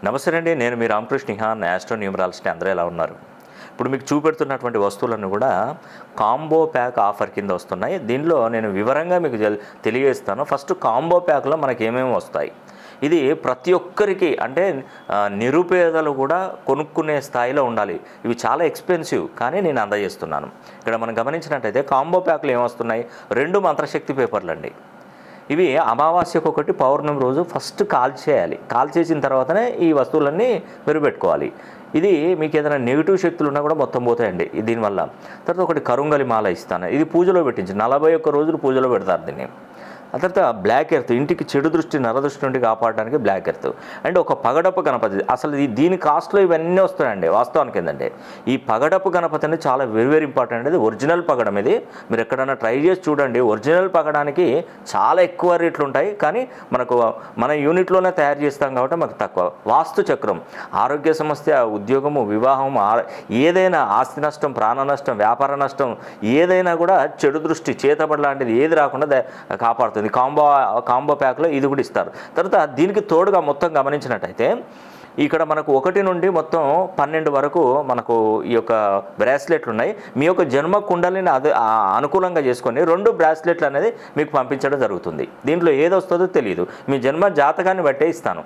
నమస్తే అండి, నేను మీ రామకృష్ణ నిహాన్, ఆస్ట్రో న్యూమరాలజిస్ట్. అందరూ ఎలా ఉన్నారు? ఇప్పుడు మీకు చూపెడుతున్నటువంటి వస్తువులను కూడా కాంబో ప్యాక్ ఆఫర్ కింద వస్తున్నాయి. దీనిలో నేను వివరంగా మీకు తెలియజేస్తాను. ఫస్ట్ కాంబో ప్యాక్లో మనకి ఏమేమి వస్తాయి, ఇది ప్రతి ఒక్కరికి అంటే నిరుపేదలు కూడా కొనుక్కునే స్థాయిలో ఉండాలి. ఇవి చాలా ఎక్స్పెన్సివ్, కానీ నేను అందజేస్తున్నాను. ఇక్కడ మనం గమనించినట్టయితే కాంబో ప్యాక్లు ఏమొస్తున్నాయి, 2 మంత్రశక్తి పేపర్లు అండి. ఇవి అమావాస్యకు ఒకటి, పౌర్ణమి రోజు ఫస్ట్ కాల్ చేయాలి. కాల్ చేసిన తర్వాతనే ఈ వస్తువులన్నీ మీరు పెట్టుకోవాలి. ఇది మీకు ఏదైనా నెగిటివ్ శక్తులు ఉన్నా కూడా మొత్తం పోతాయండి దీనివల్ల. తర్వాత ఒకటి కరుంగలి మాల ఇస్తాను, ఇది పూజలో పెట్టించి 41 రోజులు పూజలో పెడతారు దీన్ని. ఆ తర్వాత బ్లాక్ ఎర్త్, ఇంటికి చెడు దృష్టి నరదృష్టి నుండి కాపాడడానికి బ్లాక్ ఎర్త్. అండ్ ఒక పగడపు గణపతి, అసలు దీని కాస్ట్లో ఇవన్నీ వస్తాయండి వాస్తవానికి. ఏంటంటే ఈ పగడపు గణపతి అనేది చాలా వెరీ వెరీ ఇంపార్టెంట్. ఇది ఒరిజినల్ పగడం. ఇది మీరు ఎక్కడైనా ట్రై చేసి చూడండి. ఒరిజినల్ పగడానికి చాలా ఎక్కువ రేట్లు ఉంటాయి, కానీ మన యూనిట్లోనే తయారు చేస్తాం కాబట్టి మనకు తక్కువ. వాస్తు చక్రం, ఆరోగ్య సమస్య, ఉద్యోగము, వివాహం, ఏదైనా ఆస్తి నష్టం, ప్రాణ నష్టం, వ్యాపార నష్టం, ఏదైనా కూడా చెడు దృష్టి, చేతబడి లాంటిది ఏది రాకుండా కాపాడుతుంది. కాంబో ప్యాక్లో ఇది కూడా ఇస్తారు. తర్వాత దీనికి తోడుగా మొత్తం గమనించినట్టయితే ఇక్కడ మనకు 1 నుండి మొత్తం 12 వరకు మనకు ఈ యొక్క బ్రాస్లెట్లు ఉన్నాయి. మీ యొక్క జన్మ కుండలిని అనుకూలంగా చేసుకొని 2 బ్రాస్లెట్లు అనేది మీకు పంపించడం జరుగుతుంది. దీంట్లో ఏది వస్తుందో తెలియదు, మీ జన్మ జాతకాన్ని బట్టే ఇస్తాను.